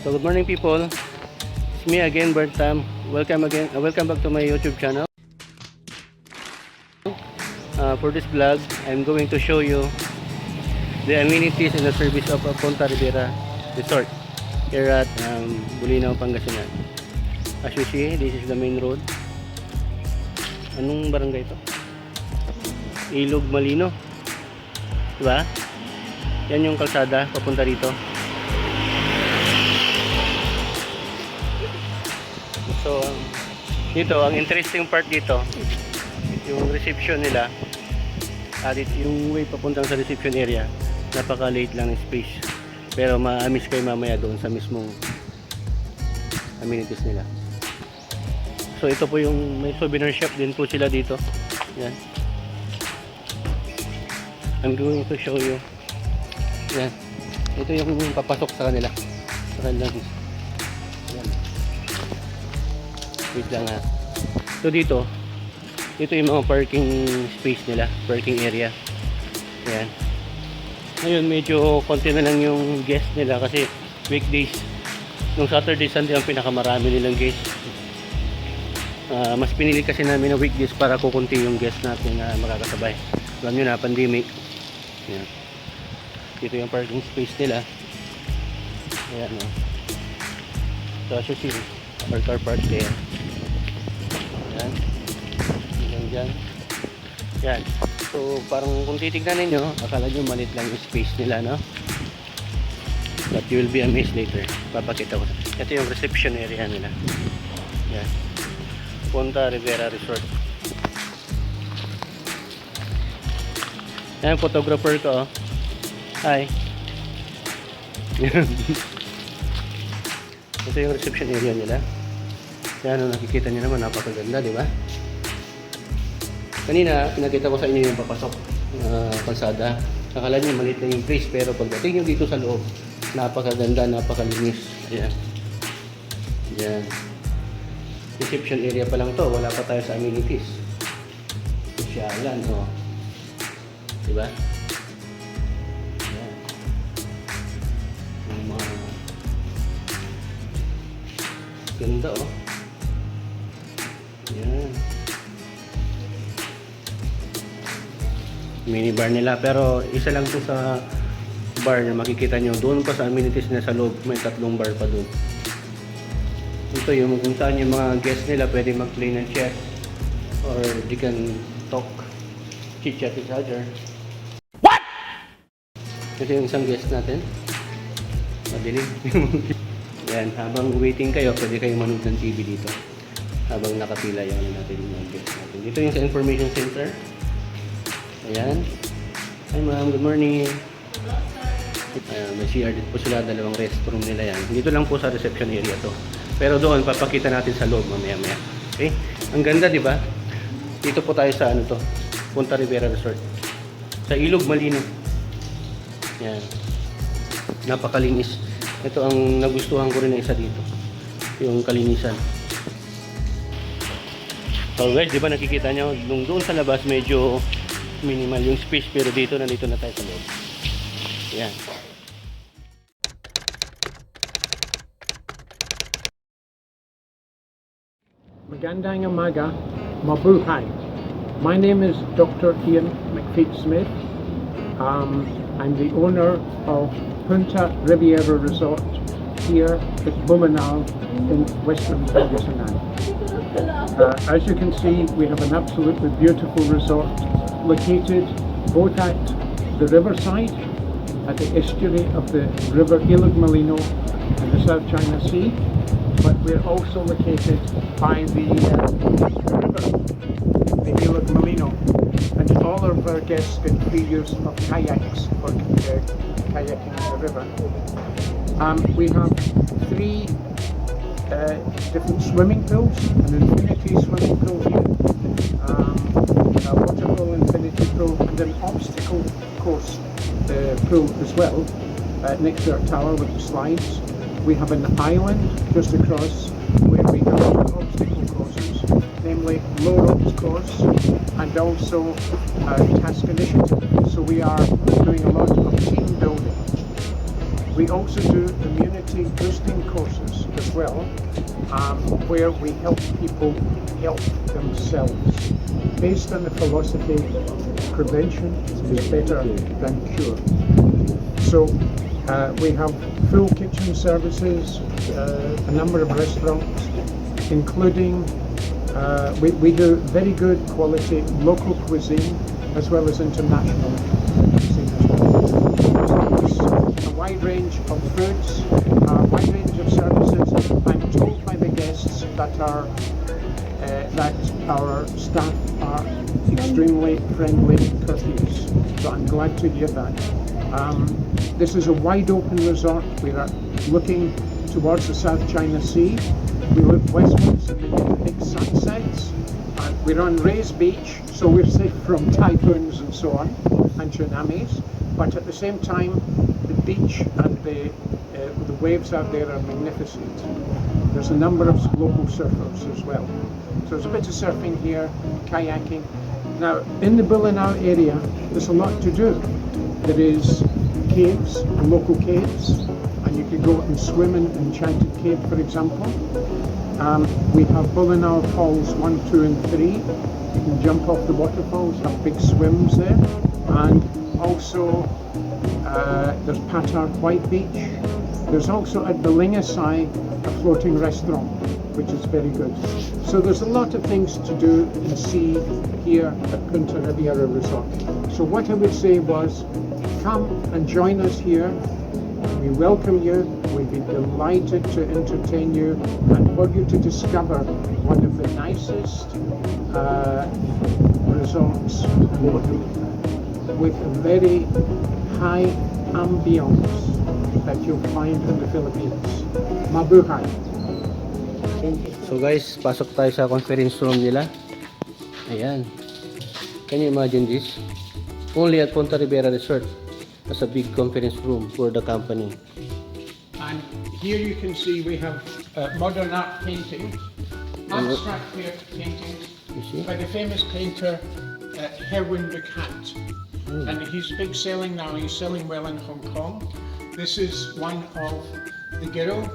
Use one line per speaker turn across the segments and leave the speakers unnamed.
So good morning people. It's me again, Bertam. Welcome back to my YouTube channel. For this vlog, I'm going to show you the amenities and the service of Punta Riviera Resort here at Bolinao Pangasinan. As you see, this is the main road. Anong barangay ito? Ilog Malino. Diba? Yan yung kalsada papunta rito. So, dito, ang interesting part dito, yung reception nila, yung way papuntang sa reception area, napaka-late lang ng space. Pero ma-miss kayo mamaya doon sa mismong amenities nila. So, ito po yung may souvenir shop din po sila dito. Yan. I'm going to show you. Yan. Ito yung papasok sa kanila. Sa kanilang. Yan. Wait lang ha. So dito yung mga parking space nila, parking area. Ayan. Ngayon medyo konti na lang yung guest nila kasi weekdays. Nung Saturday, Sunday ang pinakamarami nilang guest. Mas pinili kasi namin na weekdays para kukunti yung guest natin na makakasabay. Alam nyo na, pandemic. Ayan. Dito yung parking space nila. Ayan o. So as you see, our car park there. Yan. Yan. Yan. So, parang kung titignan ninyo, akala nyo malit lang yung space nila, no? But you will be amazed later. Papakita ko. Ito yung reception area nila. Yan. Punta Riviera Resort. Yan, photographer ko. Hi. Ito yung reception area nila. Yan, nakikita nyo naman, napakaganda, di ba? Kanina, pinakita ko sa inyo yung papasok kalsada. Akala nyo maliit lang yung place, pero pagdating nyo dito sa loob, napakaganda, napakalinis. Ayan. Ayan. Reception area pa lang to, wala pa tayo sa amenities. Sosyalan, o. Di ba? Ayan. Yung mga ganda, o. Yan. Mini bar nila, pero isa lang to sa bar na makikita nyo. Doon pa sa amenities na sa loob, may 3 bar pa doon. Ito yung kung saan yung mga guests nila pwede mag-play ng chess or they can talk, chit-chat each other. What? Ito yung isang guest natin. Madilim. Yan, habang waiting kayo, pwede kayong manood ng TV dito. Habang nakapila yung natin yung guest natin. Dito yung sa information center. Ayan. Hi ma'am, good morning. Ayan, may CR din po sila, 2 restroom nila yan. Dito lang po sa reception area to. Pero doon, papakita natin sa loob mamaya-maya. Okay? Ang ganda, di ba? Dito po tayo sa ano to, Punta Riviera Resort. Sa Ilog Malino. Ayan. Napakalinis. Ito ang nagustuhan ko rin na isa dito. Yung kalinisan. So guys, di ba nakikita nyo, nung doon sa labas medyo minimal yung space, pero dito na tayo sa loob. Yan.
Magandang umaga, mabuhay. My name is Dr. Ian McFeet-Smith. I'm the owner of Punta Riviera Resort here at Bolinao in Western Pangasinan. As you can see, we have an absolutely beautiful resort located both at the riverside, at the estuary of the River Ilog Malino and the South China Sea, but we're also located by the river, the Ilog Malino, and all of our guests get free use of kayaks for kayaking in the river. We have 3 different swimming pools, an infinity swimming pool here, a waterfall infinity pool, and an obstacle course pool as well, next to our tower with the slides. We have an island just across where we have obstacle courses, namely low ropes course and also task initiative. So we are doing a lot of team building. We also do immunity boosting courses as well, where we help people help themselves, based on the philosophy prevention is better than cure. So we have full kitchen services, a number of restaurants, including we do very good quality local cuisine as well as international cuisine as well. A wide range of foods, a wide range of services. I'm told by the guests that our staff are extremely friendly, courteous. So I'm glad to hear that. This is a wide open resort. We are looking towards the South China Sea. We look westwards and we get the big sunsets. We're on Ray's Beach, so we're safe from typhoons and so on, and tsunamis. But at the same time, the beach and the waves out there are magnificent. There's a number of local surfers as well. So there's a bit of surfing here, kayaking. Now, in the Bolinao area, there's a lot to do. There is caves, local caves, and you can go and swim in Enchanted Cave, for example. We have Bolinao Falls 1, 2 and 3. You can jump off the waterfalls, have big swims there. And also there's Patar White Beach. There's also at Balingasai a floating restaurant, which is very good. So there's a lot of things to do and see here at Punta Riviera Resort. So what I would say was, come and join us here. We welcome you. We'd be delighted to entertain you and for you to discover one of the nicest resorts with a very high ambience that you'll find in the Philippines. Mabuhay!
So guys, pasok tayo sa conference room nila. Ayan. Can you imagine this? Only at Punta Riviera Resort. As a big conference room for the company.
And here you can see we have modern art paintings, abstract paintings by the famous painter Herwin de Cat. And he's big selling now, he's selling well in Hong Kong. This is one of the girl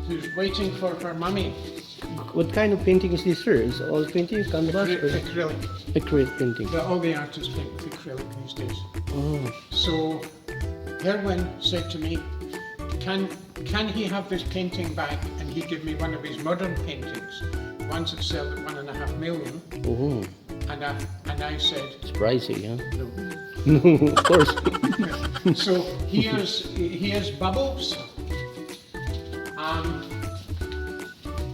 who's waiting for her mummy.
What kind of painting is this, sir? Is all painting canvas?
Acrylic.
Acrylic painting.
All the artists paint with acrylic these days.
Oh.
So Herwin said to me, can he have this painting back? And he gave me one of his modern paintings, ones that sell at 1.5 million.
Oh.
And I said,
It's pricey, huh?
no.
No, of course.
So here's bubbles.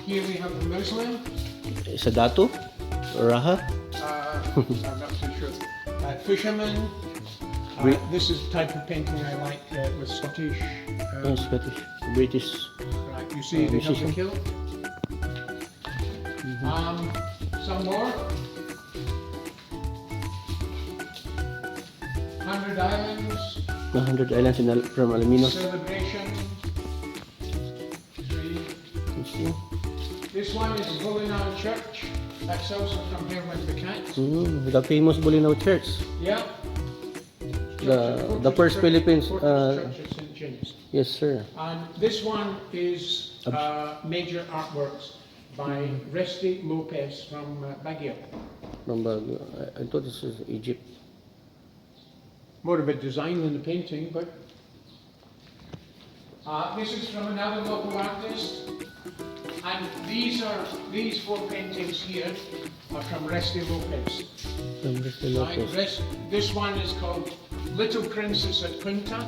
Here we have the Muslim.
Sa dato? Raha?
I'm not too sure. Fisherman. This is the type of painting I like with Scottish.
Scottish, British.
Right, you see they have the
musician.
kilt. Some more. 100 Islands.
100 islands from Alaminos.
Celebration. 3.
You see?
This one is Bolinao Church. That's also from Herwin de Cat.
The famous Bolinao Church.
Yeah.
The first Philippines.
Church of St. James.
Yes, sir.
And this one is major artworks by Resti Lopez from Baguio.
From Baguio. I thought this is Egypt.
More of a design than a painting, but this is from another local artist. And these 4 paintings here are from Resti Lopez.
From Resti Lopez.
This one is called Little Princess at Punta.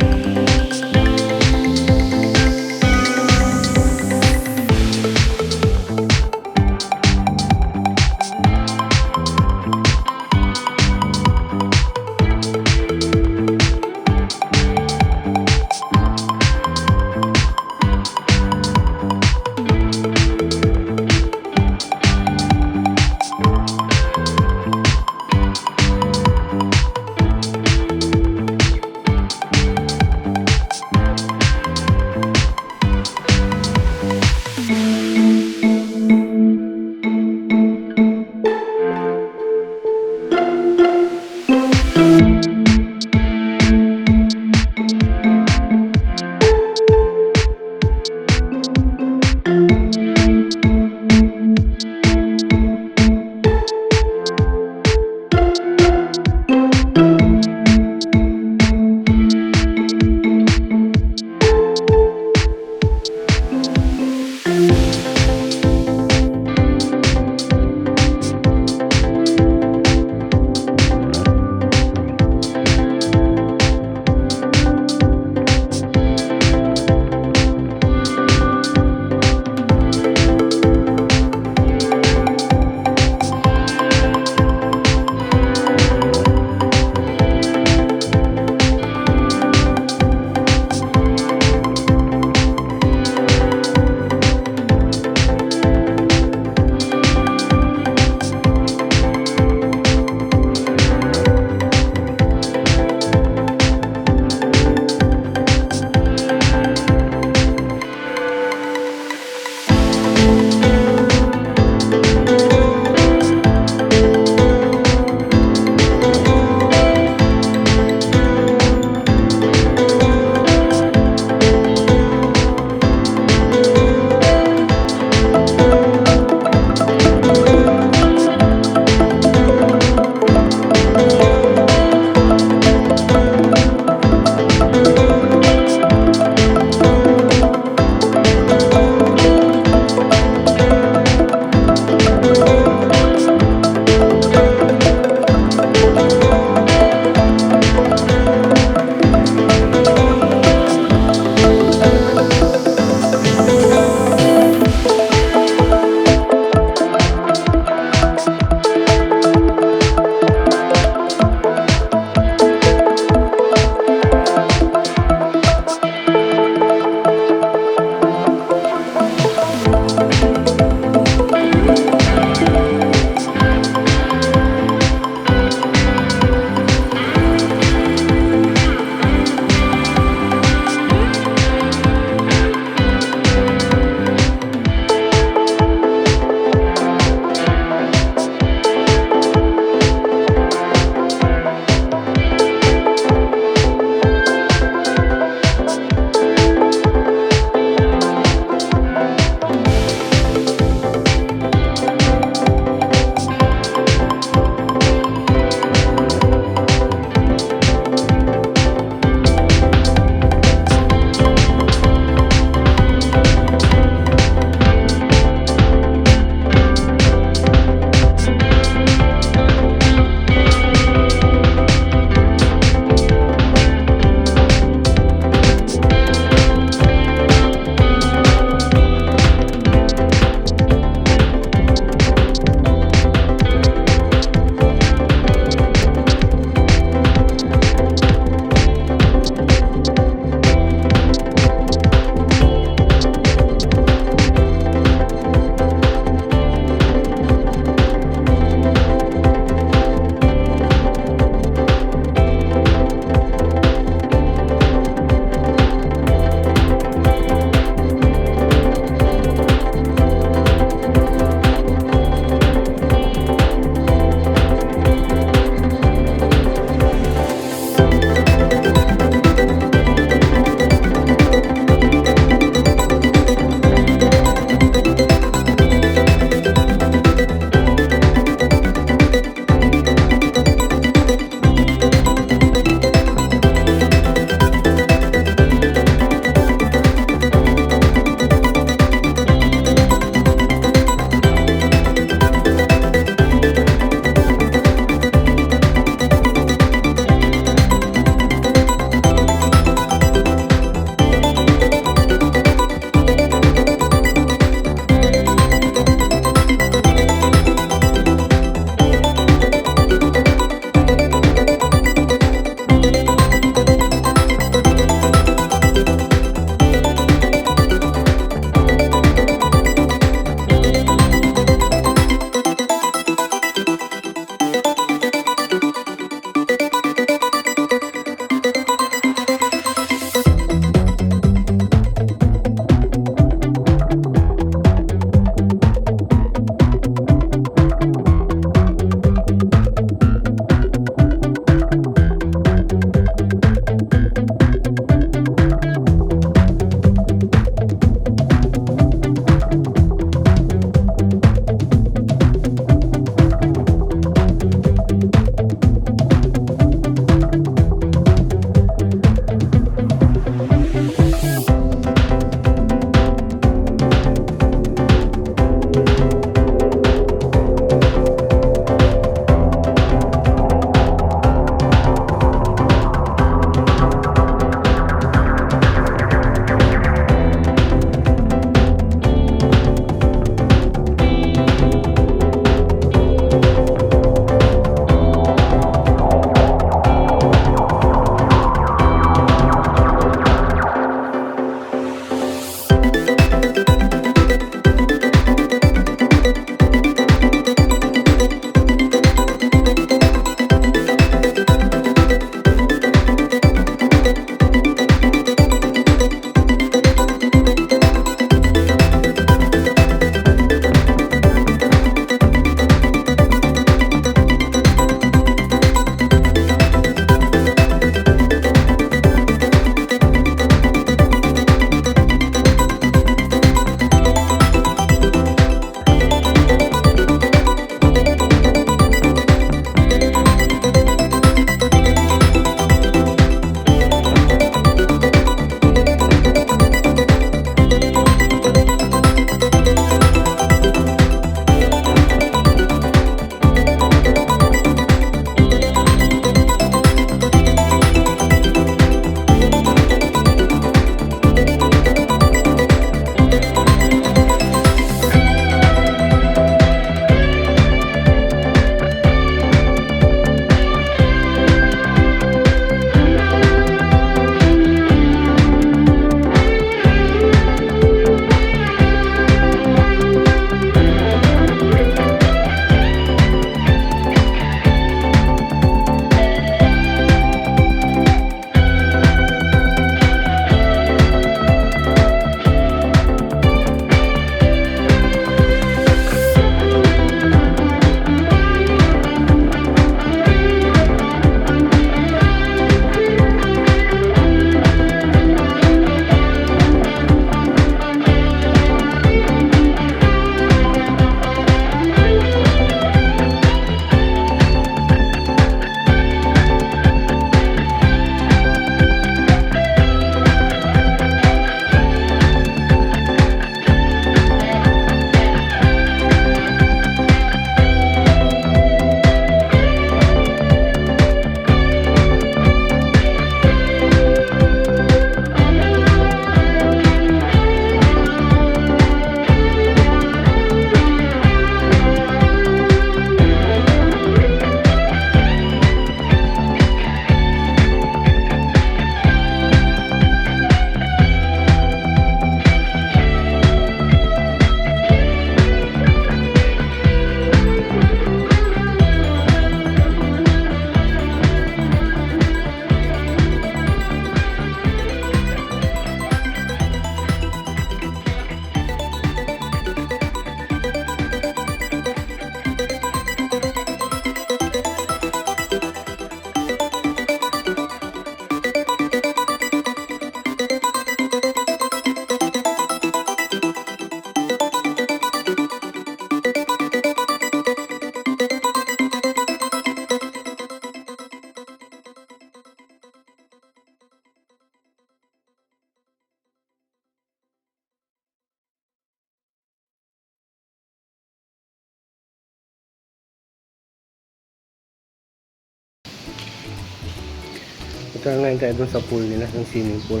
So ngayon tayo dun sa pool nila, ng swimming pool.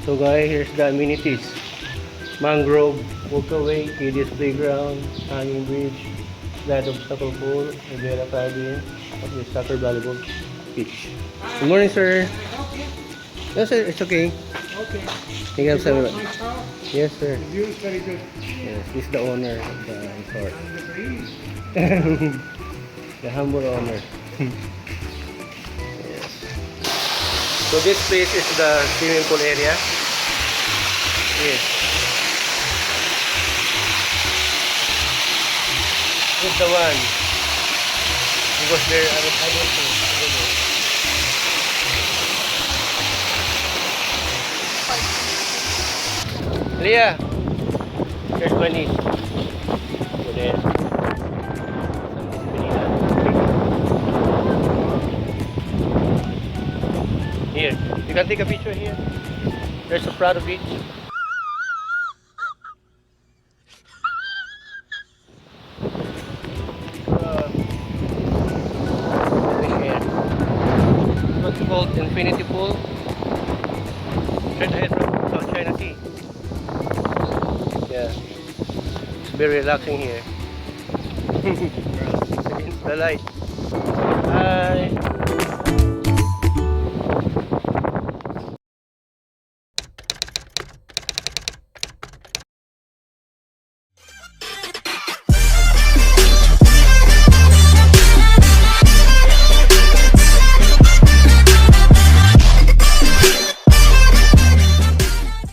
So guys, here's the amenities. Mangrove, walkaway, kiddies playground, hanging bridge, slide obstacle pool, Riviera cabin, at the soccer volleyball pitch. Good morning, sir. No, sir, it's okay.
Okay.
Can you have some?
My car,
Yes, sir.
the view is very good.
Yes, he's the owner of the resort.
And the breeze.
The humble owner. Yes. So this place is the swimming pool area. Yes. This is the one. Because there, I don't know. Leah, there's my niece. So there. Here, you can take a picture here. There's a Prado beach. What's called Infinity Pool. Straight ahead from South China Sea. Yeah, it's very relaxing here. The light. Hi.